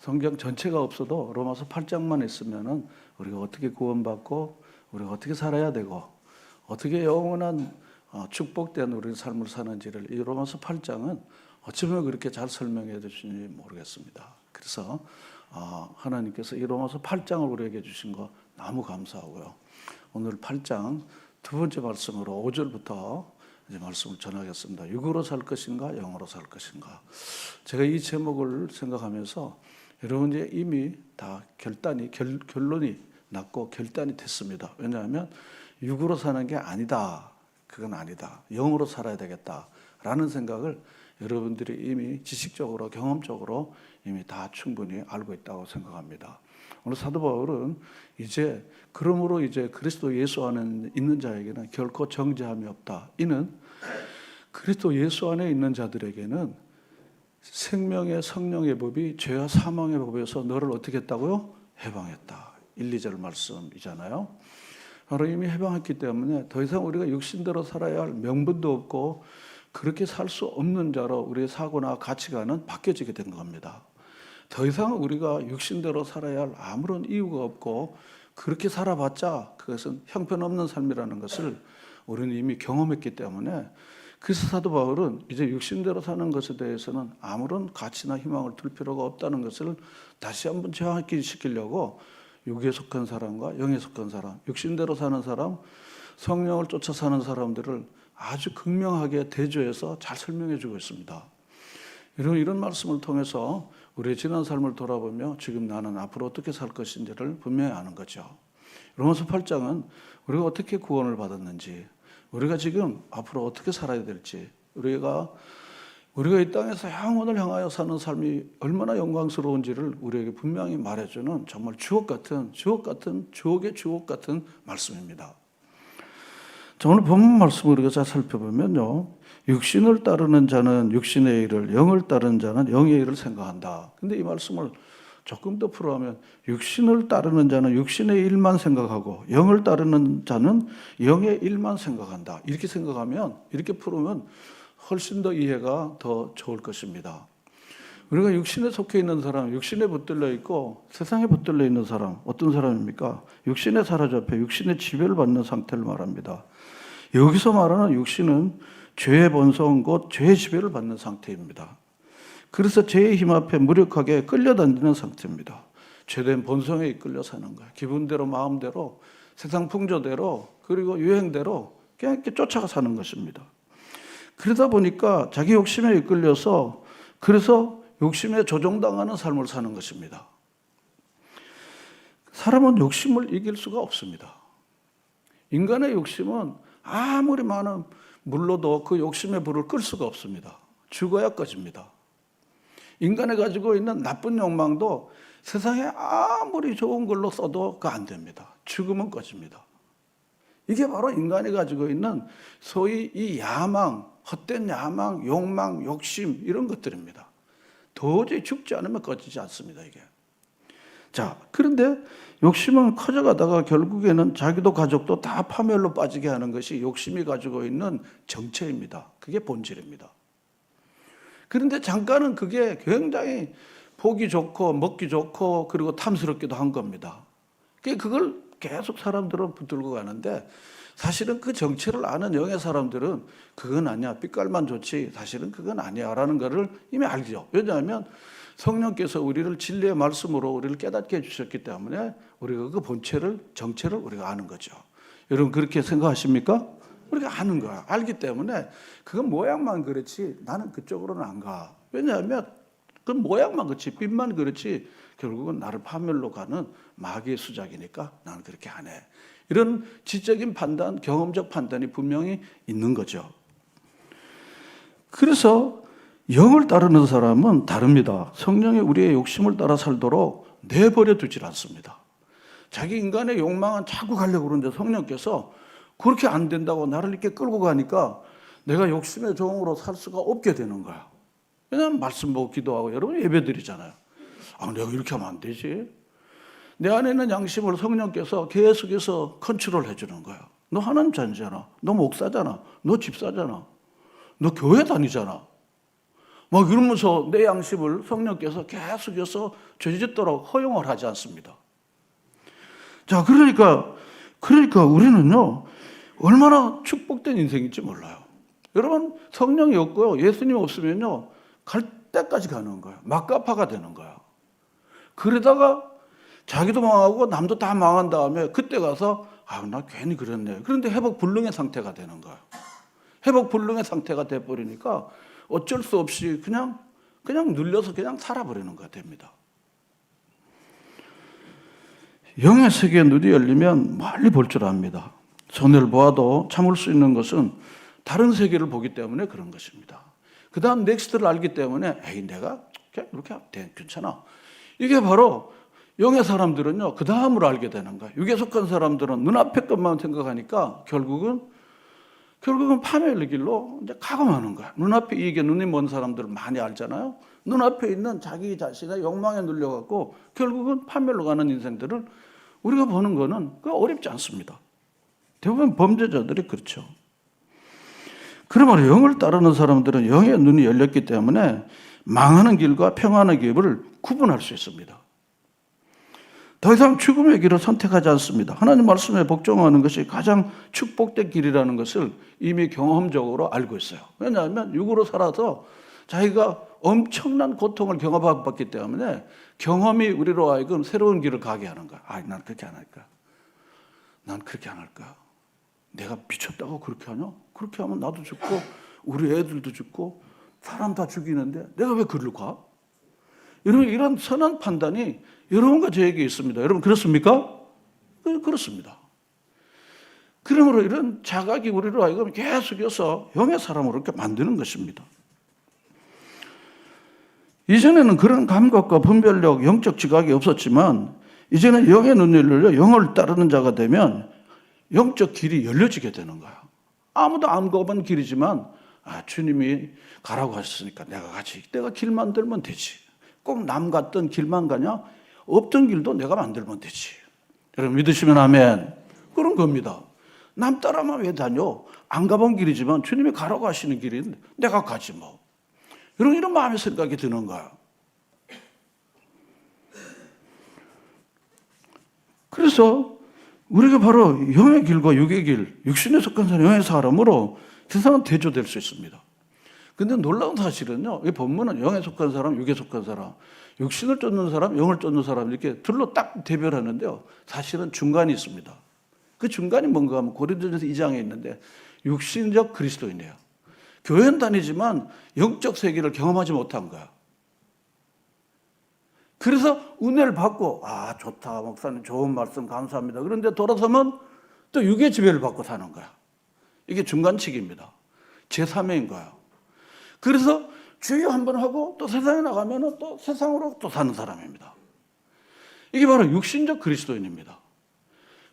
성경 전체가 없어도 로마서 8장만 있으면은 우리가 어떻게 구원받고 우리가 어떻게 살아야 되고 어떻게 영원한 축복된 우리 삶을 사는지를 이 로마서 8장은 어쩌면 그렇게 잘 설명해 주시는지 모르겠습니다. 그래서 하나님께서 이 로마서 8장을 우리에게 주신 거 너무 감사하고요. 오늘 8장 두 번째 말씀으로 5절부터 이제 말씀을 전하겠습니다. 육으로 살 것인가 영으로 살 것인가. 제가 이 제목을 생각하면서 여러분이 이미 다 결론이 났고 결단이 됐습니다. 왜냐하면 육으로 사는 게 아니다. 그건 아니다. 영으로 살아야 되겠다라는 생각을 여러분들이 이미 지식적으로 경험적으로 이미 다 충분히 알고 있다고 생각합니다. 오늘 사도 바울은 이제 그러므로 이제 그리스도 예수 안에 있는 자에게는 결코 정죄함이 없다. 이는 그리스도 예수 안에 있는 자들에게는 생명의 성령의 법이 죄와 사망의 법에서 너를 어떻게 했다고요? 해방했다. 1, 2절 말씀이잖아요. 바로 이미 해방했기 때문에 더 이상 우리가 육신대로 살아야 할 명분도 없고 그렇게 살 수 없는 자로 우리의 사고나 가치관은 바뀌어지게 된 겁니다. 더 이상 우리가 육신대로 살아야 할 아무런 이유가 없고 그렇게 살아봤자 그것은 형편없는 삶이라는 것을 우리는 이미 경험했기 때문에 그래서 사도 바울은 이제 육신대로 사는 것에 대해서는 아무런 가치나 희망을 둘 필요가 없다는 것을 다시 한번 정확시키려고 육에 속한 사람과 영에 속한 사람, 육신대로 사는 사람, 성령을 쫓아 사는 사람들을 아주 극명하게 대조해서 잘 설명해 주고 있습니다. 이런 말씀을 통해서 우리의 지난 삶을 돌아보며 지금 나는 앞으로 어떻게 살 것인지를 분명히 아는 거죠. 로마서 8장은 우리가 어떻게 구원을 받았는지, 우리가 지금 앞으로 어떻게 살아야 될지, 우리가 이 땅에서 영원을 향하여 사는 삶이 얼마나 영광스러운지를 우리에게 분명히 말해주는 정말 주옥의 주옥 같은 말씀입니다. 자, 오늘 본문 말씀을 우리가 잘 살펴보면요. 육신을 따르는 자는 육신의 일을, 영을 따르는 자는 영의 일을 생각한다. 근데 이 말씀을 조금 더 풀어가면 육신을 따르는 자는 육신의 일만 생각하고 영을 따르는 자는 영의 일만 생각한다. 이렇게 생각하면, 이렇게 풀으면 훨씬 더 이해가 더 좋을 것입니다. 우리가 육신에 속해 있는 사람, 육신에 붙들려 있고 세상에 붙들려 있는 사람, 어떤 사람입니까? 육신에 사로잡혀 육신의 지배를 받는 상태를 말합니다. 여기서 말하는 육신은 죄의 본성, 곧 죄의 지배를 받는 상태입니다. 그래서 죄의 힘 앞에 무력하게 끌려다니는 상태입니다. 죄된 본성에 이끌려 사는 거예요. 기분대로, 마음대로, 세상 풍조대로, 그리고 유행대로 그냥 이렇게 쫓아가 사는 것입니다. 그러다 보니까 자기 욕심에 이끌려서 그래서 욕심에 조종당하는 삶을 사는 것입니다. 사람은 욕심을 이길 수가 없습니다. 인간의 욕심은 아무리 많은 물로도 그 욕심의 불을 끌 수가 없습니다. 죽어야 꺼집니다. 인간이 가지고 있는 나쁜 욕망도 세상에 아무리 좋은 걸로 써도 그거 안 됩니다. 죽으면 꺼집니다. 이게 바로 인간이 가지고 있는 소위 이 야망, 헛된 야망, 욕망, 욕심 이런 것들입니다. 도저히 죽지 않으면 꺼지지 않습니다, 이게. 자, 그런데 욕심은 커져가다가 결국에는 자기도 가족도 다 파멸로 빠지게 하는 것이 욕심이 가지고 있는 정체입니다. 그게 본질입니다. 그런데 잠깐은 그게 굉장히 보기 좋고 먹기 좋고 그리고 탐스럽기도 한 겁니다. 그걸 계속 사람들은 붙들고 가는데 사실은 그 정체를 아는 영의 사람들은 그건 아니야. 빛깔만 좋지 사실은 그건 아니야 라는 것을 이미 알죠. 왜냐하면 성령께서 우리를 진리의 말씀으로 우리를 깨닫게 해주셨기 때문에 우리가 그 본체를, 정체를 우리가 아는 거죠. 여러분 그렇게 생각하십니까? 우리가 아는 거야. 알기 때문에 그건 모양만 그렇지 나는 그쪽으로는 안 가. 왜냐하면 그 모양만 그렇지 빛만 그렇지 결국은 나를 파멸로 가는 마귀의 수작이니까 나는 그렇게 안 해. 이런 지적인 판단, 경험적 판단이 분명히 있는 거죠. 그래서 영을 따르는 사람은 다릅니다. 성령이 우리의 욕심을 따라 살도록 내버려 두질 않습니다. 자기 인간의 욕망은 자꾸 가려고 그러는데 성령께서 그렇게 안 된다고 나를 이렇게 끌고 가니까 내가 욕심의 종으로 살 수가 없게 되는 거야. 왜냐하면 말씀 보고 기도하고 여러분 예배 드리잖아요. 내가 이렇게 하면 안 되지. 내 안에 있는 양심을 성령께서 계속해서 컨트롤 해주는 거야. 너 하나님 자녀잖아. 너 목사잖아. 너 집사잖아. 너 교회 다니잖아. 막 이러면서 내 양심을 성령께서 계속해서 죄짓도록 허용을 하지 않습니다. 자, 그러니까 우리는요, 얼마나 축복된 인생인지 몰라요. 여러분, 성령이 없고요, 예수님 없으면요, 갈 때까지 가는 거예요. 막가파가 되는 거예요. 그러다가 자기도 망하고 남도 다 망한 다음에 그때 가서 나 괜히 그랬네. 그런데 회복 불능의 상태가 되는 거예요. 회복 불능의 상태가 돼버리니까 어쩔 수 없이 그냥 눌려서 그냥 살아버리는 거 됩니다. 영의 세계에 눈이 열리면 멀리 볼 줄 압니다. 손해를 보아도 참을 수 있는 것은 다른 세계를 보기 때문에 그런 것입니다. 그 다음 넥스트를 알기 때문에 내가 이렇게 괜찮아. 이게 바로 영의 사람들은요, 그 다음을 알게 되는 거예요. 육에 속한 사람들은 눈앞의 것만 생각하니까 결국은 파멸의 길로 이제 가고 마는 거야. 눈앞에 이게 눈이 먼 사람들 많이 알잖아요. 눈앞에 있는 자기 자신의 욕망에 눌려갖고 결국은 파멸로 가는 인생들을 우리가 보는 거는 어렵지 않습니다. 대부분 범죄자들이 그렇죠. 그러므로 영을 따르는 사람들은 영의 눈이 열렸기 때문에 망하는 길과 평안의 길을 구분할 수 있습니다. 더 이상 죽음의 길을 선택하지 않습니다. 하나님 말씀에 복종하는 것이 가장 축복된 길이라는 것을 이미 경험적으로 알고 있어요. 왜냐하면 육으로 살아서 자기가 엄청난 고통을 경험해봤기 때문에 경험이 우리로 하여금 새로운 길을 가게 하는 거야. 난 그렇게 안 할까? 난 그렇게 안 할까? 내가 미쳤다고 그렇게 하냐? 그렇게 하면 나도 죽고 우리 애들도 죽고 사람 다 죽이는데 내가 왜 그리로 가? 여러분, 이런 선한 판단이 여러분과 저에게 있습니다. 여러분 그렇습니까? 그렇습니다. 그러므로 이런 자각이 우리로 하여금 계속해서 영의 사람으로 이렇게 만드는 것입니다. 이전에는 그런 감각과 분별력, 영적 지각이 없었지만 이제는 영의 눈이 열려 영을 따르는 자가 되면 영적 길이 열려지게 되는 거야. 아무도 안 가본 길이지만 주님이 가라고 하셨으니까 내가 가지. 내가 길 만들면 되지. 꼭 남 갔던 길만 가냐? 없던 길도 내가 만들면 되지. 여러분 믿으시면 아멘. 그런 겁니다. 남 따라만 왜 다녀? 안 가본 길이지만 주님이 가라고 하시는 길인데 내가 가지 뭐. 이런 마음의 생각이 드는 거야. 그래서 우리가 바로 영의 길과 육의 길, 육신에 속한 사람, 영의 사람으로 세상은 대조될 수 있습니다. 근데 놀라운 사실은요, 이 본문은 영에 속한 사람, 육에 속한 사람, 육신을 쫓는 사람, 영을 쫓는 사람 이렇게 둘로 딱 대별하는데요. 사실은 중간이 있습니다. 그 중간이 뭔가 하면 고린도전서 2장에 있는데 육신적 그리스도인이에요. 교회는 다니지만 영적 세계를 경험하지 못한 거야. 그래서 은혜를 받고 좋다 목사님 좋은 말씀 감사합니다. 그런데 돌아서면 또 육의 지배를 받고 사는 거야. 이게 중간치기입니다. 제3회인 거야. 그래서 주여 한번 하고 또 세상에 나가면 또 세상으로 또 사는 사람입니다. 이게 바로 육신적 그리스도인입니다.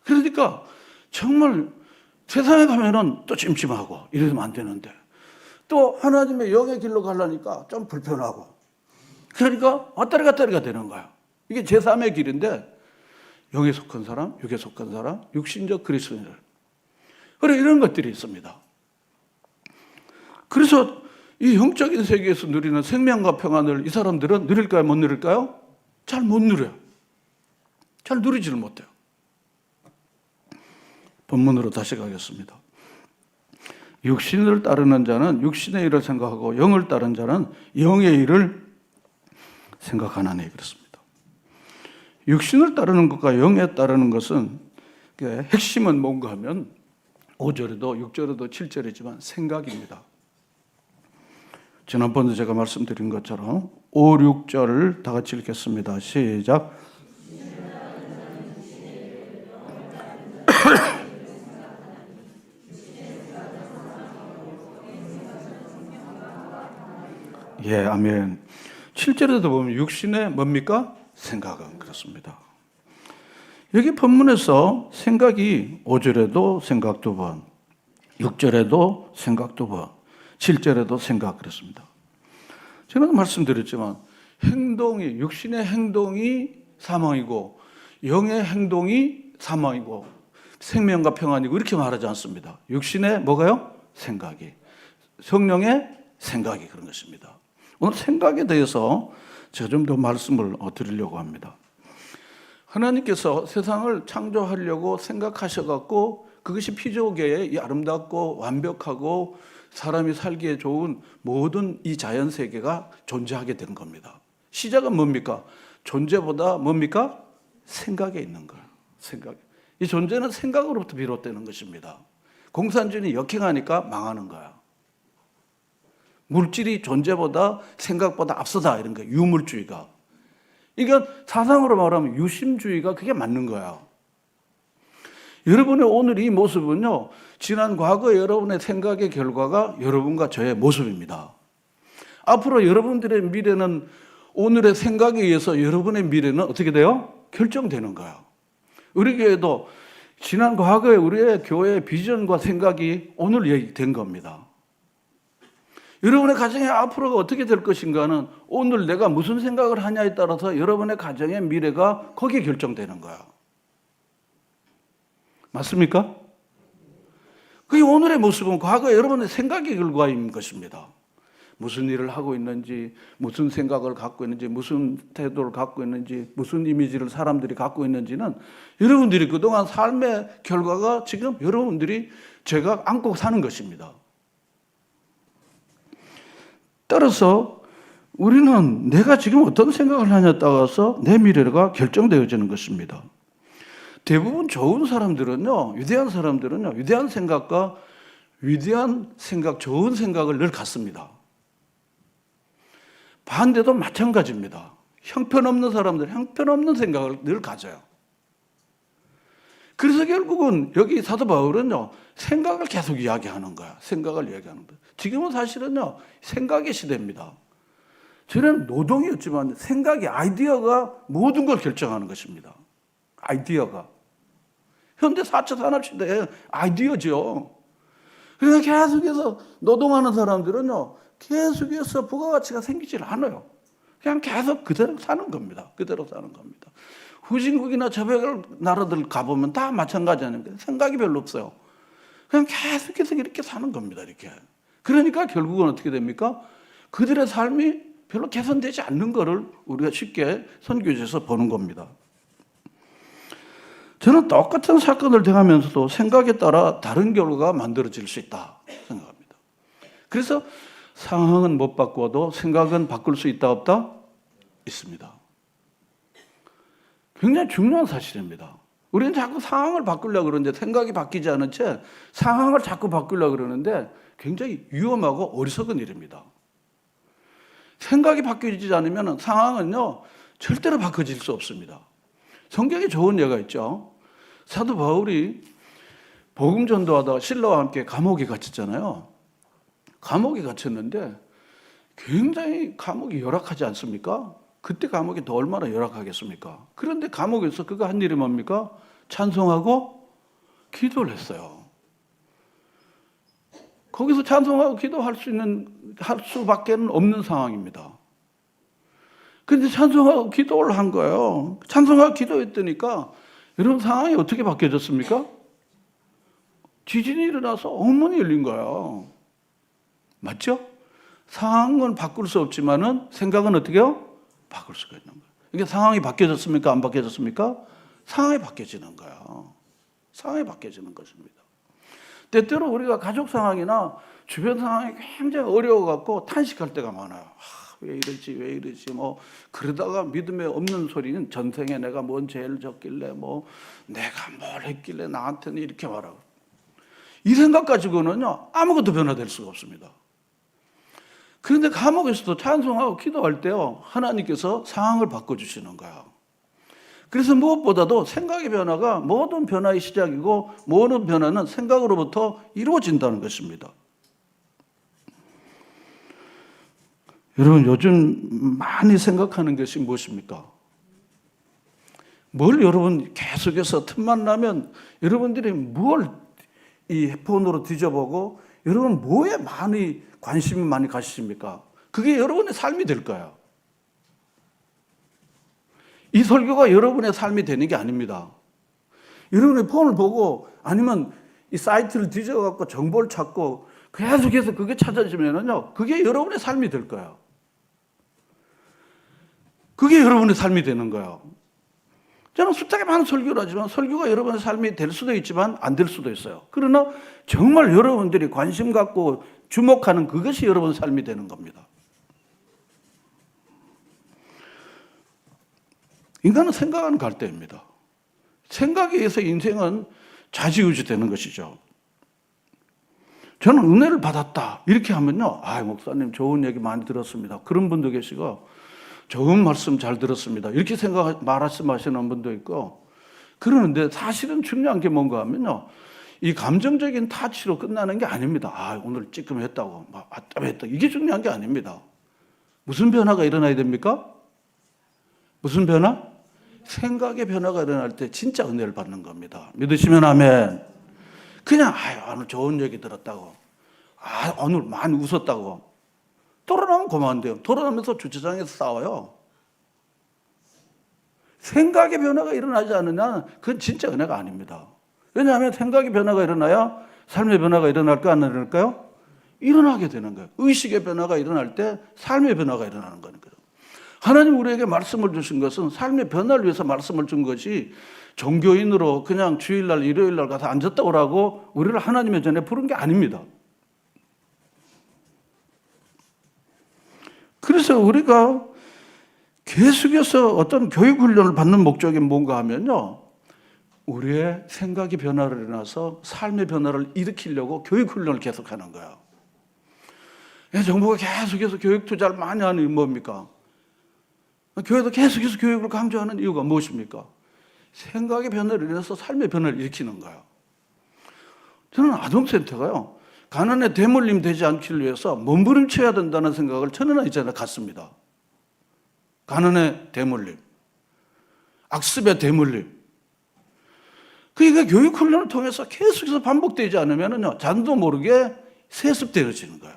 그러니까 정말 세상에 가면은 또 찜찜하고 이러면 안 되는데 또 하나님의 영의 길로 가려니까 좀 불편하고 그러니까 왔다리 갔다리가 되는 거야. 이게 제3의 길인데 영에 속한 사람, 육에 속한 사람, 육신적 그리스도인들. 그래 이런 것들이 있습니다. 그래서 이 영적인 세계에서 누리는 생명과 평안을 이 사람들은 누릴까요? 못 누릴까요? 잘 못 누려요. 잘 누리지를 못해요. 본문으로 다시 가겠습니다. 육신을 따르는 자는 육신의 일을 생각하고 영을 따르는 자는 영의 일을 생각하나니 그렇습니다. 육신을 따르는 것과 영에 따르는 것은 핵심은 뭔가 하면 5절에도 6절에도 7절이지만 생각입니다. 지난번에 제가 말씀드린 것처럼 5, 6절을 다 같이 읽겠습니다. 시작. 예, 아멘. 7절에도 보면 육신의 뭡니까? 생각은 그렇습니다. 여기 본문에서 생각이 5절에도 생각 2번, 6절에도 생각 2번, 7절에도 생각 그랬습니다. 제가 말씀드렸지만 행동이 육신의 행동이 사망이고 영의 행동이 사망이고 생명과 평안이고 이렇게 말하지 않습니다. 육신의 뭐가요? 생각이. 성령의 생각이 그런 것입니다. 오늘 생각에 대해서 제가 좀 더 말씀을 드리려고 합니다. 하나님께서 세상을 창조하려고 생각하셔갖고 그것이 피조계의 아름답고 완벽하고 사람이 살기에 좋은 모든 이 자연 세계가 존재하게 된 겁니다. 시작은 뭡니까? 존재보다 뭡니까? 생각에 있는 거예요. 생각. 이 존재는 생각으로부터 비롯되는 것입니다. 공산주의는 역행하니까 망하는 거야. 물질이 존재보다 생각보다 앞서다 이런 거예요. 유물주의가. 이건 사상으로 말하면 유심주의가 그게 맞는 거야. 여러분의 오늘 이 모습은요, 지난 과거 여러분의 생각의 결과가 여러분과 저의 모습입니다. 앞으로 여러분들의 미래는 오늘의 생각에 의해서 여러분의 미래는 어떻게 돼요? 결정되는 거야. 우리 교회도 지난 과거에 우리의 교회의 비전과 생각이 오늘 얘기된 겁니다. 여러분의 가정의 앞으로가 어떻게 될 것인가는 오늘 내가 무슨 생각을 하냐에 따라서 여러분의 가정의 미래가 거기에 결정되는 거야. 맞습니까? 그게 오늘의 모습은 과거 여러분의 생각의 결과인 것입니다. 무슨 일을 하고 있는지, 무슨 생각을 갖고 있는지, 무슨 태도를 갖고 있는지, 무슨 이미지를 사람들이 갖고 있는지는 여러분들이 그동안 삶의 결과가 지금 여러분들이 제가 안고 사는 것입니다. 따라서 우리는 내가 지금 어떤 생각을 하냐에 따라서 내 미래가 결정되어지는 것입니다. 대부분 좋은 사람들은요, 위대한 사람들은요, 위대한 생각과 위대한 생각, 좋은 생각을 늘 갖습니다. 반대도 마찬가지입니다. 형편없는 사람들은 형편없는 생각을 늘 가져요. 그래서 결국은 여기 사도 바울은요, 생각을 계속 이야기하는 거야. 생각을 이야기하는 거야. 지금은 사실은요, 생각의 시대입니다. 저는 노동이었지만 생각이, 아이디어가 모든 걸 결정하는 것입니다. 아이디어가. 현대 4차 산업시대의 아이디어죠. 그러니까 계속해서 노동하는 사람들은요, 계속해서 부가가치가 생기질 않아요. 그냥 계속 그대로 사는 겁니다. 그대로 사는 겁니다. 후진국이나 저별 나라들 가보면 다 마찬가지 아닙니까? 생각이 별로 없어요. 그냥 계속해서 이렇게 사는 겁니다. 이렇게. 그러니까 결국은 어떻게 됩니까? 그들의 삶이 별로 개선되지 않는 것을 우리가 쉽게 선교지에서 보는 겁니다. 저는 똑같은 사건을 대하면서도 생각에 따라 다른 결과가 만들어질 수 있다 생각합니다. 그래서 상황은 못 바꿔도 생각은 바꿀 수 있다 없다? 있습니다. 굉장히 중요한 사실입니다. 우리는 자꾸 상황을 바꾸려고 그러는데 생각이 바뀌지 않은 채 상황을 자꾸 바꾸려고 그러는데 굉장히 위험하고 어리석은 일입니다. 생각이 바뀌지 않으면 상황은요, 절대로 바꿔질 수 없습니다. 성경에 좋은 예가 있죠. 사도 바울이 복음 전도하다가 실라와 함께 감옥에 갇혔잖아요. 감옥에 갇혔는데 굉장히 감옥이 열악하지 않습니까? 그때 감옥이 더 얼마나 열악하겠습니까? 그런데 감옥에서 그가 한 일이 뭡니까? 찬송하고 기도를 했어요. 거기서 찬송하고 기도할 할 수밖에 없는 상황입니다. 그런데 찬송하고 기도를 한 거예요. 찬송하고 기도했더니까 여러분 상황이 어떻게 바뀌어졌습니까? 지진이 일어나서 엉망이 열린 거예요. 맞죠? 상황은 바꿀 수 없지만은 생각은 어떻게 해요? 바꿀 수가 있는 거예요. 이게 상황이 바뀌어졌습니까? 안 바뀌어졌습니까? 상황이 바뀌어지는 거예요. 상황이 바뀌어지는 것입니다. 때때로 우리가 가족 상황이나 주변 상황이 굉장히 어려워갖고 탄식할 때가 많아요. 왜 이러지, 그러다가 믿음에 없는 소리는 전생에 내가 뭔 죄를 졌길래, 내가 뭘 했길래 나한테는 이렇게 말하고. 이 생각 가지고는요, 아무것도 변화될 수가 없습니다. 그런데 감옥에서도 찬송하고 기도할 때요, 하나님께서 상황을 바꿔주시는 거야. 그래서 무엇보다도 생각의 변화가 모든 변화의 시작이고 모든 변화는 생각으로부터 이루어진다는 것입니다. 여러분, 요즘 많이 생각하는 것이 무엇입니까? 뭘 여러분 계속해서 틈만 나면 여러분들이 뭘 이 폰으로 뒤져보고 여러분 뭐에 관심이 많이 가시십니까? 그게 여러분의 삶이 될 거야. 이 설교가 여러분의 삶이 되는 게 아닙니다. 여러분의 폰을 보고 아니면 이 사이트를 뒤져갖고 정보를 찾고 계속해서 그게 찾아지면은요, 그게 여러분의 삶이 될 거야. 그게 여러분의 삶이 되는 거예요. 저는 숱하게 많은 설교를 하지만 설교가 여러분의 삶이 될 수도 있지만 안 될 수도 있어요. 그러나 정말 여러분들이 관심 갖고 주목하는 그것이 여러분의 삶이 되는 겁니다. 인간은 생각하는 갈대입니다. 생각에 의해서 인생은 좌지우지 되는 것이죠. 저는 은혜를 받았다 이렇게 하면요, 목사님 좋은 얘기 많이 들었습니다. 그런 분도 계시고, 좋은 말씀 잘 들었습니다 이렇게 말씀하시는 분도 있고, 그러는데 사실은 중요한 게 뭔가 하면요, 이 감정적인 타치로 끝나는 게 아닙니다. 오늘 찌끔했다고 답답했다 이게 중요한 게 아닙니다. 무슨 변화가 일어나야 됩니까? 무슨 변화? 생각의 변화가 일어날 때 진짜 은혜를 받는 겁니다. 믿으시면 아멘. 그냥 오늘 좋은 얘기 들었다고, 오늘 많이 웃었다고 돌아나면 고마운데요, 돌아나면서 주차장에서 싸워요. 생각의 변화가 일어나지 않으면 그건 진짜 은혜가 아닙니다. 왜냐하면 생각의 변화가 일어나야 삶의 변화가 일어날까 안 일어날까요? 일어나게 되는 거예요. 의식의 변화가 일어날 때 삶의 변화가 일어나는 거니까요. 하나님 우리에게 말씀을 주신 것은 삶의 변화를 위해서 말씀을 준 것이 종교인으로 그냥 주일날 일요일날 가서 앉았다 오라고 우리를 하나님의 전에 부른 게 아닙니다. 그래서 우리가 계속해서 어떤 교육훈련을 받는 목적이 뭔가 하면요, 우리의 생각의 변화를 일어나서 삶의 변화를 일으키려고 교육훈련을 계속하는 거예요. 정부가 계속해서 교육 투자를 많이 하는 이유는 뭡니까? 교회도 계속해서 교육을 강조하는 이유가 무엇입니까? 생각의 변화를 일어나서 삶의 변화를 일으키는 거예요. 저는 아동센터가요, 가난의 대물림 되지 않기를 위해서 몸부림쳐야 된다는 생각을 저는 이제는 갖습니다. 가난의 대물림, 악습의 대물림. 그러니까 교육훈련을 통해서 계속해서 반복되지 않으면요, 자기도 모르게 세습되어지는 거예요.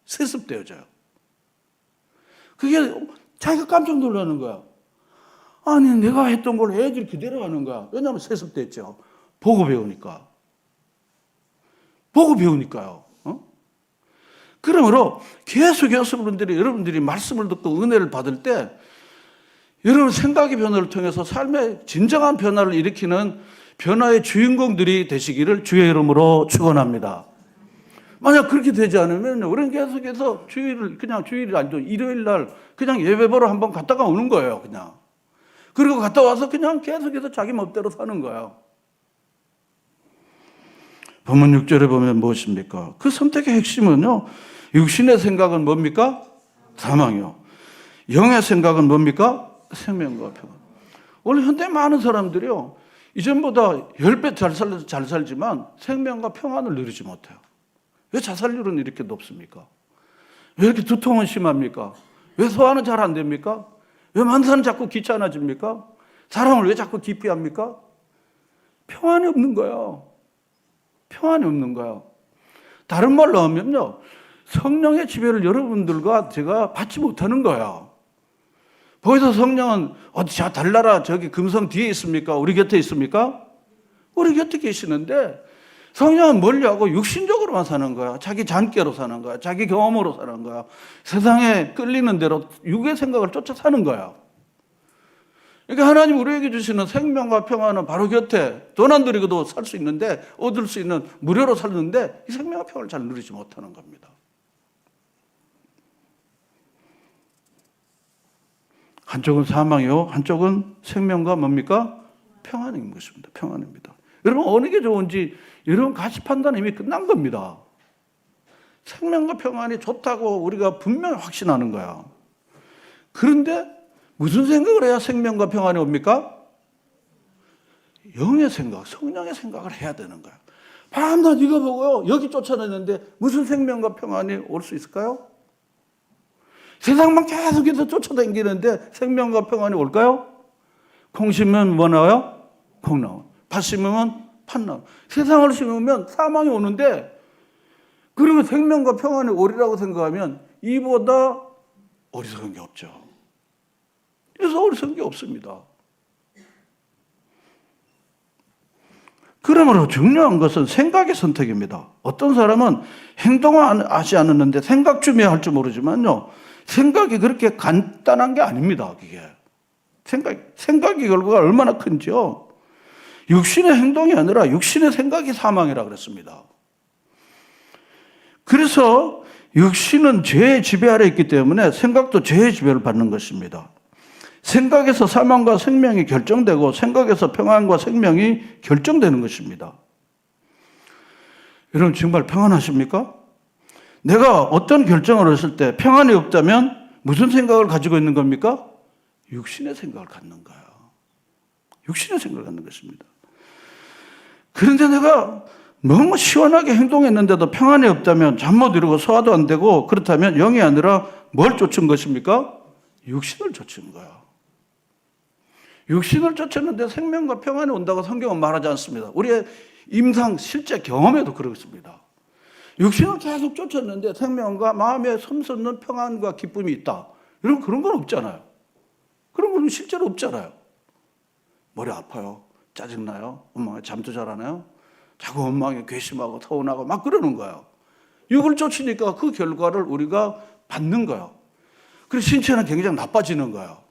세습되어져요. 그게 자기가 깜짝 놀라는 거야. 아니, 내가 했던 걸 애들이 그대로 하는 거야. 왜냐하면 세습됐죠. 보고 배우니까. 보고 배우니까요. 그러므로 계속해서 여러분들이 말씀을 듣고 은혜를 받을 때 여러분 생각의 변화를 통해서 삶의 진정한 변화를 일으키는 변화의 주인공들이 되시기를 주의 이름으로 축원합니다. 만약 그렇게 되지 않으면 우리는 계속해서 주일이 아니죠. 일요일 날 그냥 예배 보러 한번 갔다가 오는 거예요, 그냥. 그리고 갔다 와서 그냥 계속해서 자기 멋대로 사는 거예요. 본문 6절에 보면 무엇입니까? 그 선택의 핵심은요, 육신의 생각은 뭡니까? 사망이요. 영의 생각은 뭡니까? 생명과 평안. 원래 현대 많은 사람들이요, 이전보다 10배 잘 살지만 생명과 평안을 누리지 못해요. 왜 자살률은 이렇게 높습니까? 왜 이렇게 두통은 심합니까? 왜 소화는 잘 안 됩니까? 왜 만사는 자꾸 귀찮아집니까? 사랑을 왜 자꾸 기피합니까? 평안이 없는 거예요. 평안이 없는 거예요. 다른 말로 하면요, 성령의 지배를 여러분들과 제가 받지 못하는 거예요. 거기서 성령은 어디 달나라 저기 금성 뒤에 있습니까? 우리 곁에 있습니까? 우리 곁에 계시는데 성령은 멀리하고 육신적으로만 사는 거야. 자기 잔꾀로 사는 거야. 자기 경험으로 사는 거야. 세상에 끌리는 대로 육의 생각을 쫓아 사는 거야. 그러니까 하나님 우리에게 주시는 생명과 평안은 바로 곁에 돈 안 들이고도 살 수 있는데, 얻을 수 있는 무료로 살는데 이 생명과 평안을 잘 누리지 못하는 겁니다. 한쪽은 사망이요, 한쪽은 생명과 뭡니까? 평안인 것입니다. 평안입니다. 여러분 어느 게 좋은지 여러분 가치 판단 이미 끝난 겁니다. 생명과 평안이 좋다고 우리가 분명히 확신하는 거야. 그런데 무슨 생각을 해야 생명과 평안이 옵니까? 영의 생각, 성령의 생각을 해야 되는 거야. 밤낮 이거 보고요, 여기 쫓아다녔는데 무슨 생명과 평안이 올 수 있을까요? 세상만 계속해서 쫓아다니는데 생명과 평안이 올까요? 콩 심으면 뭐 나와요? 콩 나와. 팥 심으면 팥 나와. 세상을 심으면 사망이 오는데, 그리고 생명과 평안이 오리라고 생각하면 이보다 어리석은 게 없죠. 그래서 어리석은 게 없습니다. 그러므로 중요한 것은 생각의 선택입니다. 어떤 사람은 행동을 하지 않았는데 생각 좀 해야 할 줄 모르지만요, 생각이 그렇게 간단한 게 아닙니다. 그게 생각의 결과가 얼마나 큰지요. 육신의 행동이 아니라 육신의 생각이 사망이라 그랬습니다. 그래서 육신은 죄의 지배 아래 있기 때문에 생각도 죄의 지배를 받는 것입니다. 생각에서 사망과 생명이 결정되고 생각에서 평안과 생명이 결정되는 것입니다. 여러분 정말 평안하십니까? 내가 어떤 결정을 했을 때 평안이 없다면 무슨 생각을 가지고 있는 겁니까? 육신의 생각을 갖는 거예요. 육신의 생각을 갖는 것입니다. 그런데 내가 너무 시원하게 행동했는데도 평안이 없다면 잠 못 이루고 소화도 안 되고 그렇다면 영이 아니라 뭘 쫓은 것입니까? 육신을 쫓은 거예요. 육신을 쫓았는데 생명과 평안이 온다고 성경은 말하지 않습니다. 우리의 임상 실제 경험에도 그렇습니다. 육신을 계속 쫓았는데 생명과 마음에 샘솟는 평안과 기쁨이 있다. 여러분 그런 건 없잖아요. 그런 건 실제로 없잖아요. 머리 아파요. 짜증나요. 엄마가 잠도 잘 안 해요. 자꾸 엄마에게 괘씸하고 서운하고 막 그러는 거예요. 육을 쫓으니까 그 결과를 우리가 받는 거예요. 그래서 신체는 굉장히 나빠지는 거예요.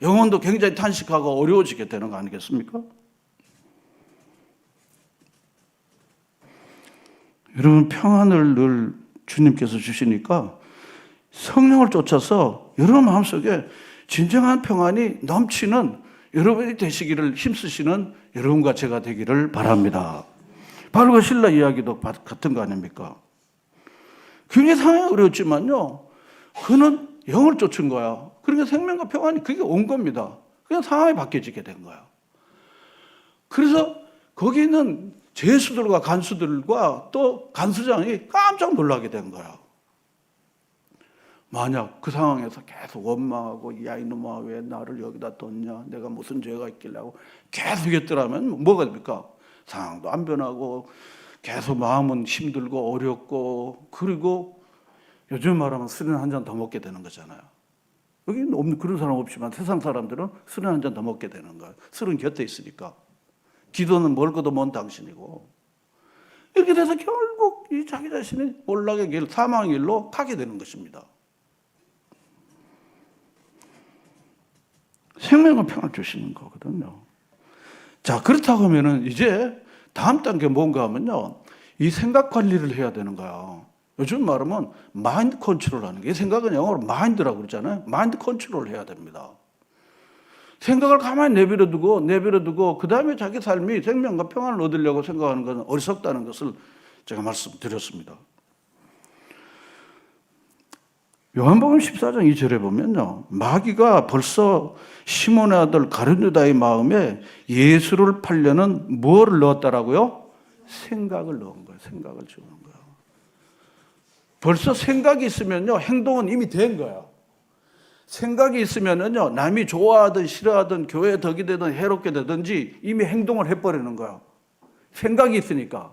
영혼도 굉장히 탄식하고 어려워지게 되는 거 아니겠습니까? 여러분 평안을 늘 주님께서 주시니까 성령을 쫓아서 여러분 마음속에 진정한 평안이 넘치는 여러분이 되시기를 힘쓰시는 여러분과 제가 되기를 바랍니다. 바울과 실라 이야기도 같은 거 아닙니까? 굉장히 상황이 어려웠지만요. 그는 영을 쫓은 거야. 그러니까 생명과 평안이 그게 온 겁니다. 그냥 상황이 바뀌어지게 된 거야. 그래서 거기 있는 죄수들과 간수들과 또 간수장이 깜짝 놀라게 된 거야. 만약 그 상황에서 계속 원망하고 야 이놈아 왜 나를 여기다 뒀냐 내가 무슨 죄가 있길래 하고 계속 했더라면 뭐가 됩니까? 상황도 안 변하고 계속 마음은 힘들고 어렵고 그리고 요즘 말하면 술은 한 잔 더 먹게 되는 거잖아요. 여기는 없는 그런 사람 없지만 세상 사람들은 술은 한 잔 더 먹게 되는 거예요. 술은 곁에 있으니까. 기도는 멀고도 먼 당신이고. 이렇게 돼서 결국 이 자기 자신이 몰락의 길, 사망의 길로 가게 되는 것입니다. 생명과 평안을 주시는 거거든요. 자, 그렇다고 하면은 이제 다음 단계 뭔가 하면요. 이 생각 관리를 해야 되는 거야. 요즘 말하면 마인드 컨트롤 하는 게, 이 생각은 영어로 마인드라고 그러잖아요. 마인드 컨트롤 해야 됩니다. 생각을 가만히 내버려두고 그 다음에 자기 삶이 생명과 평안을 얻으려고 생각하는 것은 어리석다는 것을 제가 말씀드렸습니다. 요한복음 14장 2절에 보면요. 마귀가 벌써 시몬의 아들 가룟유다의 마음에 예수를 팔려는 뭐를 넣었다라고요? 생각을 넣은 거예요. 생각을 주는 거예요. 벌써 생각이 있으면요. 행동은 이미 된 거예요. 생각이 있으면은요. 남이 좋아하든 싫어하든 교회에 덕이 되든 해롭게 되든지 이미 행동을 해버리는 거예요. 생각이 있으니까.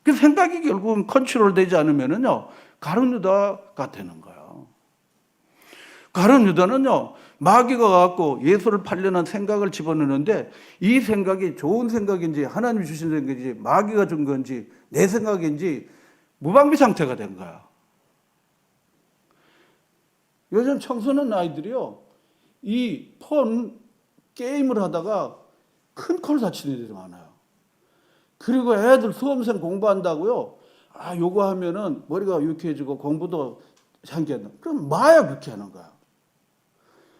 그 생각이 결국은 컨트롤 되지 않으면은요. 가룟유다가 되는 거예요. 가룟유다는요. 마귀가 갖고 예수를 팔려는 생각을 집어넣는데 이 생각이 좋은 생각인지 하나님이 주신 생각인지 마귀가 준 건지 내 생각인지 무방비 상태가 된 거야. 요즘 청소년 아이들이요. 이 폰 게임을 하다가 큰 콜 다치는 일이 많아요. 그리고 애들 수험생 공부한다고요. 아, 요거 하면은 머리가 유쾌해지고 공부도 향기한다. 그럼 마야 그렇게 하는 거야.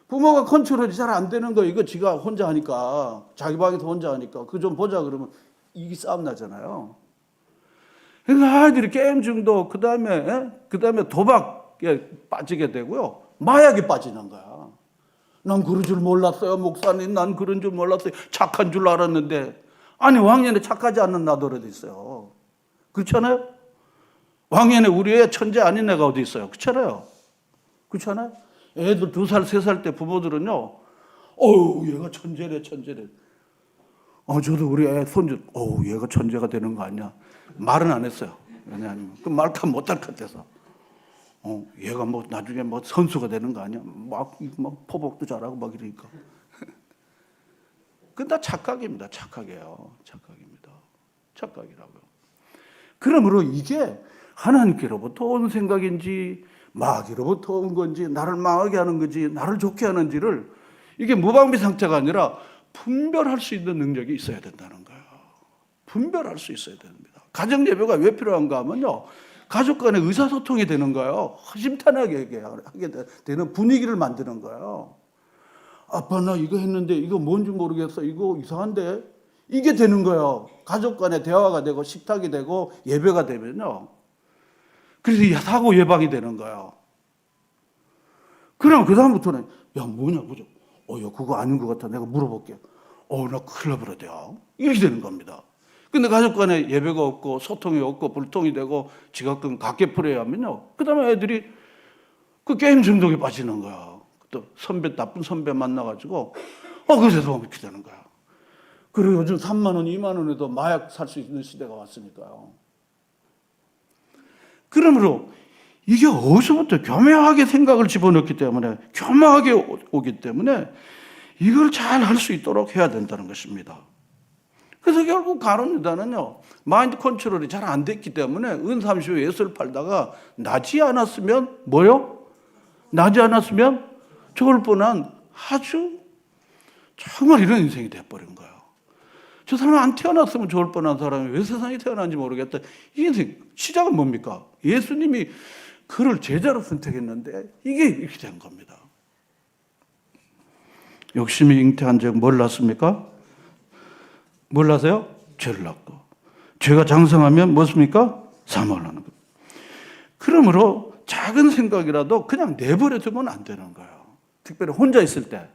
부모가 컨트롤이 잘 안 되는 거 이거 지가 혼자 하니까 자기 방에서 혼자 하니까 그거 좀 보자 그러면 이게 싸움 나잖아요. 그러니까 아이들이 게임 중독 그다음에 도박에 빠지게 되고요. 마약에 빠지는 거야. 난 그런 줄 몰랐어요. 목사님 난 그런 줄 몰랐어요. 착한 줄 알았는데 아니 왕년에 착하지 않는 나더라도 있어요. 그렇잖아요? 왕년에 우리 애 천재 아닌 애가 어디 있어요? 그렇잖아요? 그렇잖아요? 애들 2살, 3살 때 부모들은요, 어우, 얘가 천재래. 저도 우리 애 손주, 어우, 얘가 천재가 되는 거 아니야? 말은 안 했어요. 왜냐하면, 그 말까 못할 것 같아서. 얘가 뭐 나중에 뭐 선수가 되는 거 아니야? 막 포복도 잘하고 막 이러니까. 그건 다 착각입니다. 착각이에요. 착각입니다. 착각이라고요. 그러므로 이게 하나님께로부터 온 생각인지 마귀로부터 온 건지 나를 망하게 하는 건지 나를 좋게 하는지를 이게 무방비 상태가 아니라 분별할 수 있는 능력이 있어야 된다는 거예요. 분별할 수 있어야 됩니다. 가정 예배가 왜 필요한가 하면요, 가족 간의 의사소통이 되는 거예요. 허심탄회하게 하게 되는 분위기를 만드는 거예요. 아빠 나 이거 했는데 이거 뭔지 모르겠어, 이거 이상한데, 이게 되는 거예요. 가족 간의 대화가 되고 식탁이 되고 예배가 되면요, 그래서 사고 예방이 되는 거예요. 그럼 그 다음부터는 야 뭐냐 보죠. 야 그거 아닌 것 같아. 내가 물어볼게. 나 큰일 나버렸대요. 이렇게 되는 겁니다. 근데 가족 간에 예배가 없고 소통이 없고 불통이 되고 지각금 각계 풀어야 하면요, 그 다음에 애들이 그 게임 중독에 빠지는 거야. 또 선배, 나쁜 선배 만나가지고 그래서 이렇게 되는 거야. 그리고 요즘 3만 원, 2만 원에도 마약 살 수 있는 시대가 왔으니까요. 그러므로 이게 어디서부터 교묘하게 생각을 집어넣기 때문에, 교묘하게 오기 때문에 이걸 잘 할 수 있도록 해야 된다는 것입니다. 그래서 결국 가론유다는요, 마인드 컨트롤이 잘 안 됐기 때문에 은삼시오 예수를 팔다가 나지 않았으면 뭐요? 나지 않았으면 죽을 뻔한 아주 정말 이런 인생이 돼버린 거예요. 저 사람은 안 태어났으면 좋을 뻔한 사람이 왜 세상에 태어난지 모르겠다. 이 인생 시작은 뭡니까? 예수님이 그를 제자로 선택했는데 이게 이렇게 된 겁니다. 욕심이 잉태한 적 뭘 낳습니까? 뭘 낳으세요? 죄를 낳고. 죄가 장성하면 무엇입니까? 사망을 하는 겁니다. 그러므로 작은 생각이라도 그냥 내버려 두면 안 되는 거예요. 특별히 혼자 있을 때,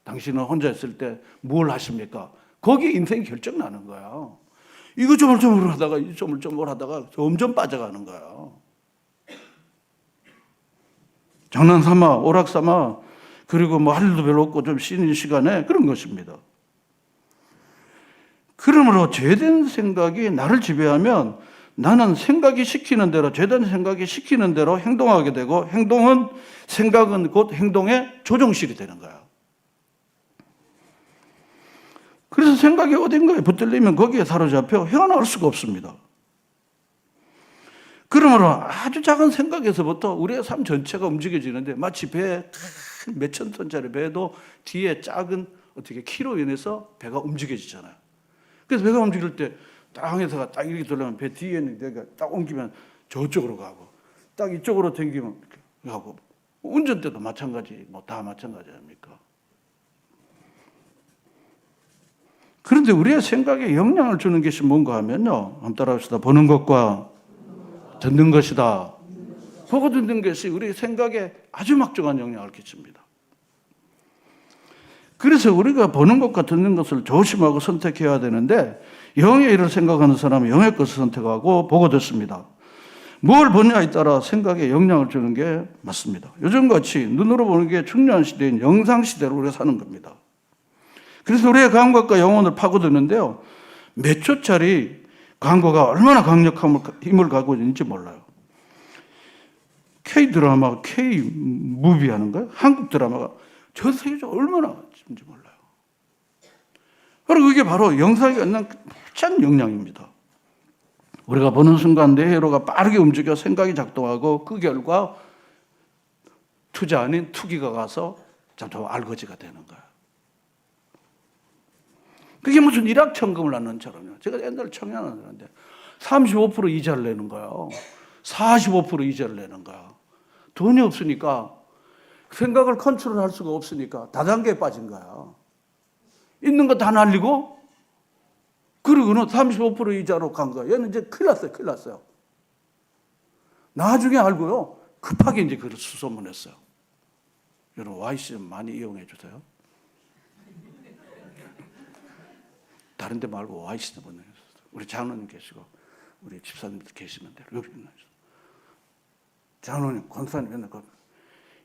당신은 혼자 있을 때 뭘 하십니까? 거기에 인생이 결정 나는 거예요. 이거 조물조물 하다가 조물조물 하다가 점점 빠져가는 거예요. 장난 삼아, 오락 삼아, 그리고 뭐 할 일도 별로 없고 좀 쉬는 시간에 그런 것입니다. 그러므로 죄된 생각이 나를 지배하면 나는 생각이 시키는 대로, 죄된 생각이 시키는 대로 행동하게 되고, 행동은, 생각은 곧 행동의 조종실이 되는 거예요. 그래서 생각이 어딘가에 붙들리면 거기에 사로잡혀 헤어나올 수가 없습니다. 그러므로 아주 작은 생각에서부터 우리의 삶 전체가 움직여지는데, 마치 배에 큰 몇천 톤짜리 배도 뒤에 작은 어떻게 키로 인해서 배가 움직여지잖아요. 그래서 배가 움직일 때 땅에서가 딱 이렇게 돌려면 배 뒤에 있는 내가 딱 옮기면 저쪽으로 가고, 딱 이쪽으로 당기면 이렇게 하고, 운전대도 마찬가지, 뭐 다 마찬가지 아닙니까? 그런데 우리의 생각에 영향을 주는 것이 뭔가 하면요, 한번 따라합시다. 보는 것과 듣는 것이다. 보고 듣는 것이 우리 생각에 아주 막중한 영향을 끼칩니다. 그래서 우리가 보는 것과 듣는 것을 조심하고 선택해야 되는데, 영의 일을 생각하는 사람은 영의 것을 선택하고 보고 듣습니다. 뭘 보냐에 따라 생각에 영향을 주는 게 맞습니다. 요즘같이 눈으로 보는 게 중요한 시대인 영상시대로 우리가 사는 겁니다. 그래서 우리의 감각과 영혼을 파고드는데요, 몇 초짜리 광고가 얼마나 강력한 힘을 가지고 있는지 몰라요. K-드라마, K-무비 하는 거예요. 한국 드라마가 전 세계적으로 얼마나 있는지 몰라요. 그리고 이게 바로 영상이 갖는 큰 영향입니다. 우리가 보는 순간 뇌회로가 빠르게 움직여 생각이 작동하고, 그 결과 투자 아닌 투기가 가서 잠깐 알거지가 되는 거예요. 그게 무슨 일확천금을 낳는 처럼요. 제가 옛날에 청년을 하는데 35% 이자를 내는 거예요. 45% 이자를 내는 거야. 돈이 없으니까, 생각을 컨트롤할 수가 없으니까 다단계에 빠진 거야. 있는 거 다 날리고, 그리고는 35% 이자로 간 거야. 얘는 이제 큰일 났어요. 큰일 났어요. 나중에 알고요, 급하게 이제 그걸 수소문했어요. 여러분, YC 좀 많이 이용해 주세요. 다른 데 말고 YC 좀 보내주세요. 우리 장로님 계시고, 우리 집사님들 계시면 돼요. 여기 보내주세요. 장로님, 권사님 맨날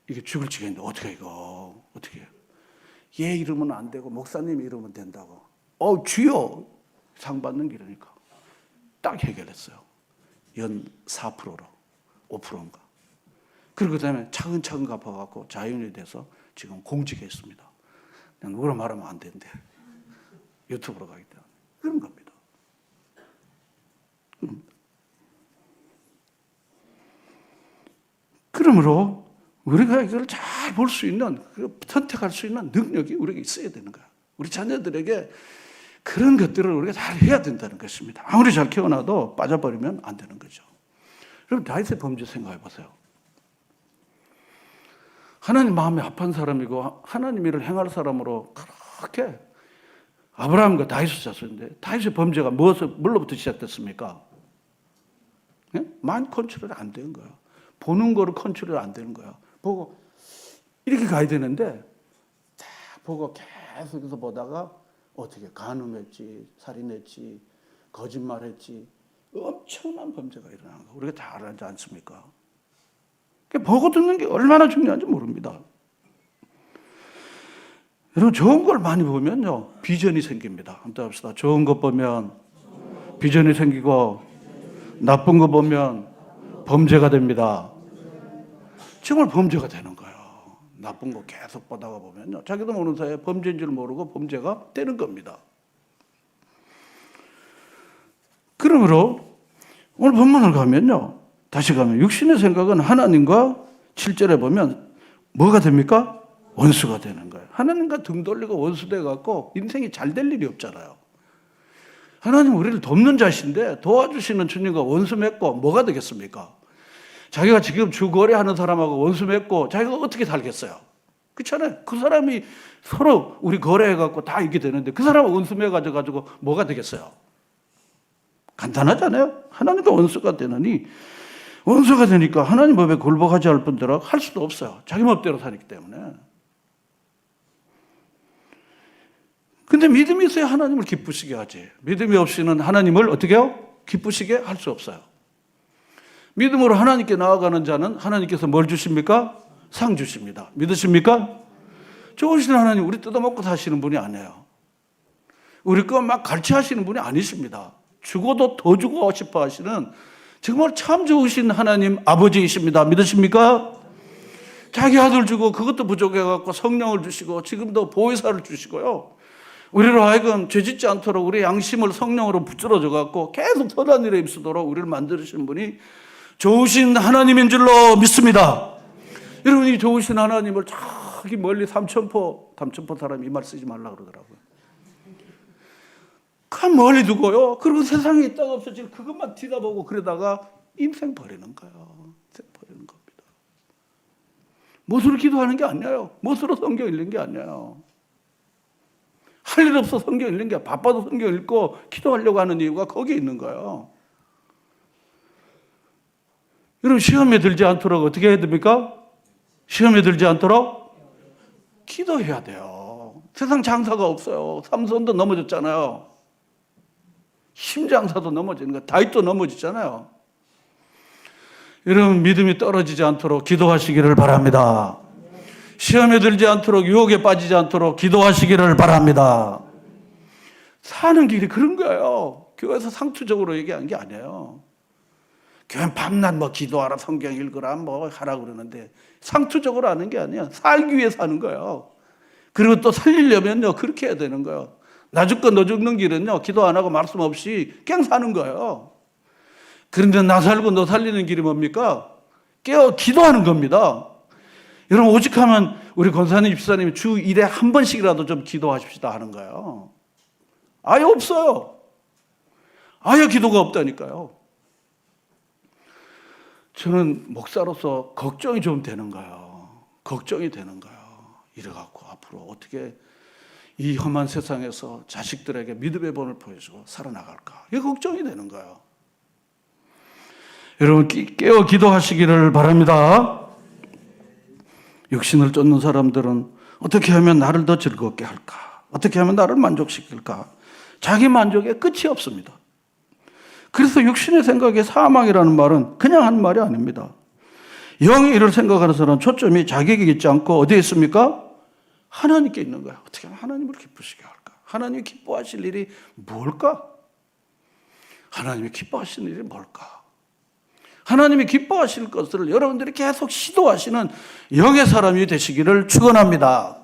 이게 죽을 지경인데 어떻게 이거 어떻게 해요? 얘 이러면 안 되고 목사님 이러면 된다고. 주여 상 받는 길이니까 딱 해결했어요. 연 4%로 5%인가. 그리고 그다음에 차근차근 갚아갖고 자연이 돼서 지금 공직에 있습니다. 그냥 누구라 말하면 안 된대. 유튜브로 가기 때문에 그런 겁니다. 그러므로 우리가 이걸 잘 볼 수 있는, 선택할 수 있는 능력이 우리에게 있어야 되는 거야. 우리 자녀들에게 그런 것들을 우리가 잘 해야 된다는 것입니다. 아무리 잘 키워놔도 빠져버리면 안 되는 거죠. 그럼 다윗의 범죄 생각해 보세요. 하나님 마음에 합한 사람이고 하나님 일을 행할 사람으로 그렇게 아브라함과 다윗을 짰었는데 다윗의 범죄가 뭘로부터 시작됐습니까? 네? 마인드 컨트롤이 안 되는 거예요. 보는 거를 컨트롤이 안 되는 거예요. 보고 이렇게 가야 되는데 딱 보고 계속해서 보다가 어떻게 간음했지, 살인했지, 거짓말했지, 엄청난 범죄가 일어나는 거 우리가 다 알지 않습니까? 보고 듣는 게 얼마나 중요한지 모릅니다. 여러분 좋은 걸 많이 보면요 비전이 생깁니다. 한번 합시다. 좋은 것 보면 비전이 생기고 나쁜 거 보면 범죄가 됩니다. 정말 범죄가 되는 거예요. 나쁜 거 계속 보다가 보면요 자기도 모르는 사이에 범죄인 줄 모르고 범죄가 되는 겁니다. 그러므로 오늘 본문을 가면요 다시 가면 육신의 생각은 하나님과 7절에 보면 뭐가 됩니까? 원수가 되는 거예요. 하나님과 등 돌리고 원수 돼갖고 인생이 잘 될 일이 없잖아요. 하나님 우리를 돕는 자신데 도와주시는 주님과 원수 맺고 뭐가 되겠습니까? 자기가 지금 주거래하는 사람하고 원수 맺고 자기가 어떻게 살겠어요? 그렇잖아요. 그 사람이 서로 우리 거래해갖고 다 이렇게 되는데 그 사람하고 원수 맺어가지고 뭐가 되겠어요? 간단하잖아요. 하나님과 원수가 되느니 원수가 되니까 하나님 법에 굴복하지 않을 뿐더러 할 수도 없어요. 자기 법대로 살기 때문에. 근데 믿음이 있어야 하나님을 기쁘시게 하지. 믿음이 없이는 하나님을 어떻게 해요? 기쁘시게 할 수 없어요. 믿음으로 하나님께 나아가는 자는 하나님께서 뭘 주십니까? 상 주십니다. 믿으십니까? 좋으신 하나님 우리 뜯어먹고 사시는 분이 아니에요. 우리 거 막 갈취하시는 분이 아니십니다. 죽어도 더 주고 싶어 하시는 정말 참 좋으신 하나님 아버지이십니다. 믿으십니까? 자기 아들 주고 그것도 부족해갖고 성령을 주시고 지금도 보혜사를 주시고요. 우리로 하여금 죄짓지 않도록 우리의 양심을 성령으로 붙들어줘갖고 계속 선한 일에 입수도록 우리를 만드신 분이 좋으신 하나님인 줄로 믿습니다. 여러분이 좋으신 하나님을 저기 멀리 삼천포 사람이 이 말 쓰지 말라 그러더라고요. 그 멀리 두고요. 그리고 세상에 있다가 없어질 그것만 뒤다보고 그러다가 인생 버리는 거예요. 인생 버리는 겁니다. 못으로 기도하는 게 아니에요. 못으로 성경 읽는 게 아니에요. 할 일 없어 성경 읽는 게 바빠도 성경 읽고 기도하려고 하는 이유가 거기에 있는 거예요. 여러분 시험에 들지 않도록 어떻게 해야 됩니까? 시험에 들지 않도록 기도해야 돼요. 세상 장사가 없어요. 삼손도 넘어졌잖아요. 심장사도 넘어지는 거, 다윗도 넘어지잖아요. 여러분 믿음이 떨어지지 않도록 기도하시기를 바랍니다. 시험에 들지 않도록 유혹에 빠지지 않도록 기도하시기를 바랍니다. 사는 길이 그런 거예요. 교회에서 상투적으로 얘기한 게 아니에요. 교회 밤낮 뭐 기도하라 성경 읽으라 뭐 하라 그러는데 상투적으로 하는 게 아니야. 살기 위해서 하는 거예요. 그리고 또 살리려면요 그렇게 해야 되는 거예요. 나 죽고 너 죽는 길은요 기도 안 하고 말씀 없이 그냥 사는 거예요. 그런데 나 살고 너 살리는 길이 뭡니까? 깨어 기도하는 겁니다. 여러분 오직하면 우리 권사님 집사님이 주 1회 한 번씩이라도 좀 기도하십시다 하는 거예요. 아예 없어요. 아예 기도가 없다니까요. 저는 목사로서 걱정이 좀 되는 거예요. 걱정이 되는 거예요. 이래갖고 앞으로 어떻게 이 험한 세상에서 자식들에게 믿음의 본을 보여주고 살아나갈까. 이게 걱정이 되는 거예요. 여러분 깨어 기도하시기를 바랍니다. 육신을 쫓는 사람들은 어떻게 하면 나를 더 즐겁게 할까? 어떻게 하면 나를 만족시킬까? 자기 만족에 끝이 없습니다. 그래서 육신의 생각에 사망이라는 말은 그냥 하는 말이 아닙니다. 영의 일을 생각하는 사람은 초점이 자기에게 있지 않고 어디에 있습니까? 하나님께 있는 거야. 어떻게 하면 하나님을 기쁘시게 할까? 하나님이 기뻐하실 일이 뭘까? 하나님이 기뻐하시는 일이 뭘까? 하나님이 기뻐하실 것을 여러분들이 계속 시도하시는 영의 사람이 되시기를 축원합니다.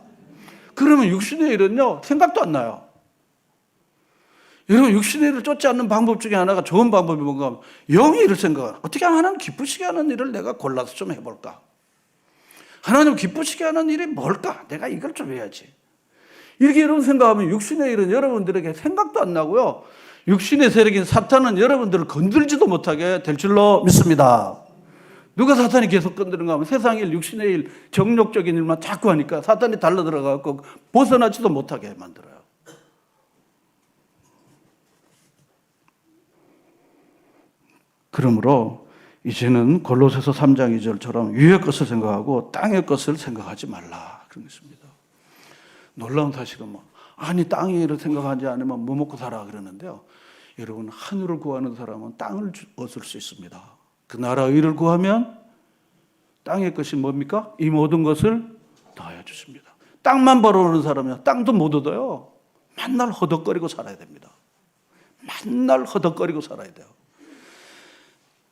그러면 육신의 일은요 생각도 안 나요. 여러분, 육신의 일을 쫓지 않는 방법 중에 하나가 좋은 방법이 뭔가 하면 영의 일을 생각하는, 어떻게 하나님 기쁘시게 하는 일을 내가 골라서 좀 해볼까? 하나님 기쁘시게 하는 일이 뭘까? 내가 이걸 좀 해야지. 이렇게 여러분 생각하면 육신의 일은 여러분들에게 생각도 안 나고요. 육신의 세력인 사탄은 여러분들을 건들지도 못하게 될 줄로 믿습니다. 누가 사탄이 계속 건드는가 하면 세상의 일, 육신의 일, 정욕적인 일만 자꾸 하니까 사탄이 달라들어가고 벗어나지도 못하게 만들어요. 그러므로 이제는 골로새서 3장 2절처럼 위의 것을 생각하고 땅의 것을 생각하지 말라, 그런 것입니다. 놀라운 사실은 아니 땅의 일을 생각하지 않으면 뭐 먹고 살아 그러는데요. 여러분, 하늘을 구하는 사람은 땅을 얻을 수 있습니다. 그 나라의 일을 구하면 땅의 것이 뭡니까? 이 모든 것을 더하여 주십니다. 땅만 벌어오는 사람은 땅도 못 얻어요. 맨날 허덕거리고 살아야 됩니다. 맨날 허덕거리고 살아야 돼요.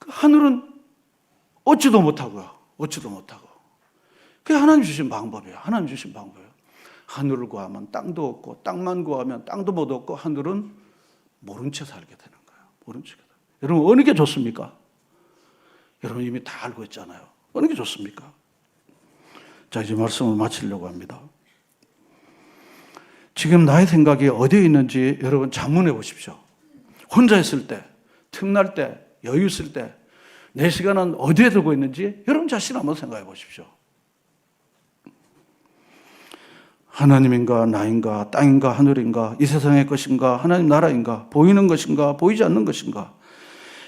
하늘은 얻지도 못하고요. 얻지도 못하고. 그게 하나님 주신 방법이에요. 하나님 주신 방법이에요. 하늘을 구하면 땅도 얻고, 땅만 구하면 땅도 못 얻고, 하늘은 모른 채 살게 되는 거예요. 모른 채. 여러분, 어느 게 좋습니까? 여러분 이미 다 알고 있잖아요. 어느 게 좋습니까? 자, 이제 말씀을 마치려고 합니다. 지금 나의 생각이 어디에 있는지 여러분 자문해 보십시오. 혼자 있을 때, 틈날 때, 여유 있을 때 내 시간은 어디에 두고 있는지 여러분 자신 한번 생각해 보십시오. 하나님인가 나인가 땅인가 하늘인가 이 세상의 것인가 하나님 나라인가 보이는 것인가 보이지 않는 것인가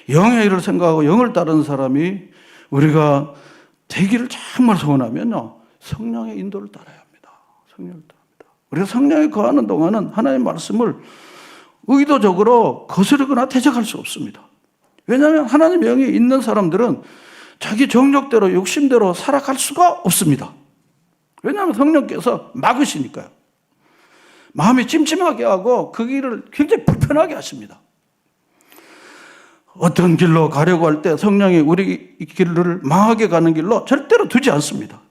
영의 일을 생각하고 영을 따르는 사람이 우리가 되기를 정말 소원하면요 성령의 인도를 따라야 합니다. 성령을 따릅니다. 우리가 성령에 거하는 동안은 하나님의 말씀을 의도적으로 거스르거나 대적할 수 없습니다. 왜냐하면 하나님의 영이 있는 사람들은 자기 정욕대로 욕심대로 살아갈 수가 없습니다. 왜냐하면 성령께서 막으시니까요. 마음이 찜찜하게 하고 그 길을 굉장히 불편하게 하십니다. 어떤 길로 가려고 할 때 성령이 우리 길을 망하게 가는 길로 절대로 두지 않습니다.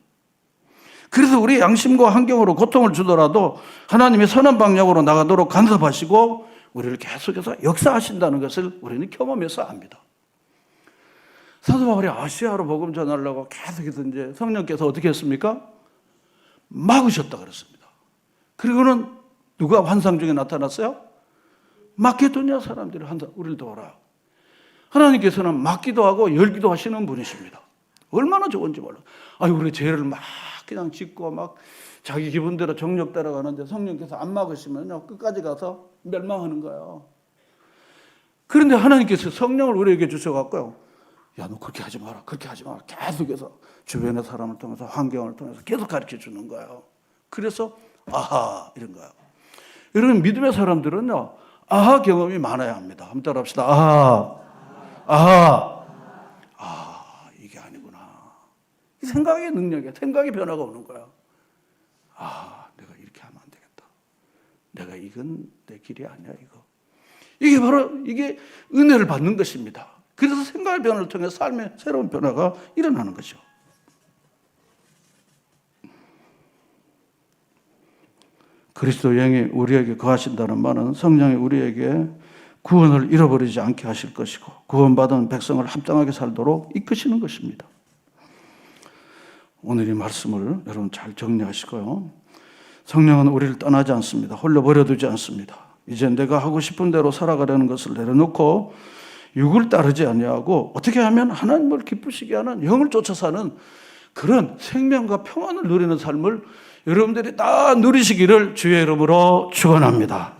그래서 우리 양심과 환경으로 고통을 주더라도 하나님의 선한 방향으로 나가도록 간섭하시고 우리를 계속해서 역사하신다는 것을 우리는 경험해서 압니다. 사도 바울이 아시아로 복음 전하려고 계속해서 이제 성령께서 어떻게 했습니까? 막으셨다 그랬습니다. 그리고는 누가 환상 중에 나타났어요? 마케도니아 사람들이 우리를 도와라. 하나님께서는 막기도 하고 열기도 하시는 분이십니다. 얼마나 좋은지 몰라. 우리 죄를 막 그냥 짓고 막 자기 기분대로 정욕 따라가는데 성령께서 안 막으시면요 끝까지 가서 멸망하는 거예요. 그런데 하나님께서 성령을 우리에게 주셔갖고요. 야, 너 그렇게 하지 마라. 그렇게 하지 마라. 계속해서 주변의 사람을 통해서 환경을 통해서 계속 가르쳐 주는 거예요. 그래서 아하 이런 거예요. 여러분 믿음의 사람들은요 아하 경험이 많아야 합니다. 한번 따라 합시다. 아하. 이게 아니구나. 생각의 능력이야. 생각의 변화가 오는 거야. 내가 이렇게 하면 안 되겠다. 내가 이건 내 길이 아니야 이거. 이게 바로 이게 은혜를 받는 것입니다. 그래서 생각의 변화를 통해 삶의 새로운 변화가 일어나는 거죠. 그리스도 영이 우리에게 거하신다는 말은 성령이 우리에게 구원을 잃어버리지 않게 하실 것이고 구원받은 백성을 합당하게 살도록 이끄시는 것입니다. 오늘 이 말씀을 여러분 잘 정리하시고요. 성령은 우리를 떠나지 않습니다. 홀로 버려두지 않습니다. 이제 내가 하고 싶은 대로 살아가려는 것을 내려놓고 육을 따르지 아니하고 어떻게 하면 하나님을 기쁘시게 하는 영을 쫓아 사는 그런 생명과 평안을 누리는 삶을 여러분들이 다 누리시기를 주의 이름으로 축원합니다.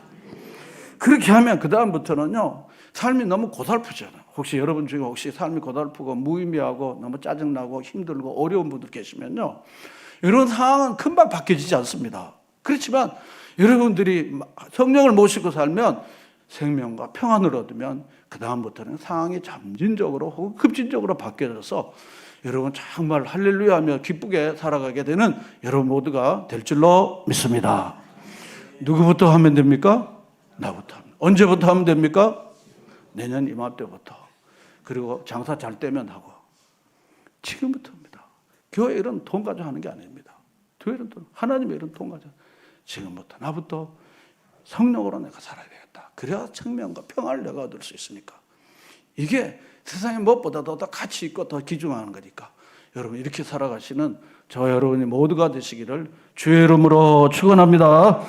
그렇게 하면 그 다음부터는요 삶이 너무 고달프잖아요. 혹시 여러분 중에 혹시 삶이 고달프고 무의미하고 너무 짜증나고 힘들고 어려운 분들 계시면요 이런 상황은 금방 바뀌어지지 않습니다. 그렇지만 여러분들이 성령을 모시고 살면 생명과 평안을 얻으면 그 다음부터는 상황이 점진적으로 혹은 급진적으로 바뀌어져서 여러분 정말 할렐루야 하며 기쁘게 살아가게 되는 여러분 모두가 될 줄로 믿습니다. 누구부터 하면 됩니까? 나부터. 언제부터 하면 됩니까? 내년 이맘때부터. 그리고 장사 잘 되면 하고. 지금부터입니다. 교회 일은 돈 가지고 하는 게 아닙니다. 교회 일은 돈, 하나님의 일은 돈 가지고. 지금부터 나부터 성령으로 내가 살아야 되겠다. 그래야 청명과 평화를 내가 얻을 수 있으니까. 이게 세상의 무엇보다도 더 가치 있고 더 귀중한 거니까. 여러분 이렇게 살아가시는 저 여러분이 모두가 되시기를 주의 이름으로 축원합니다.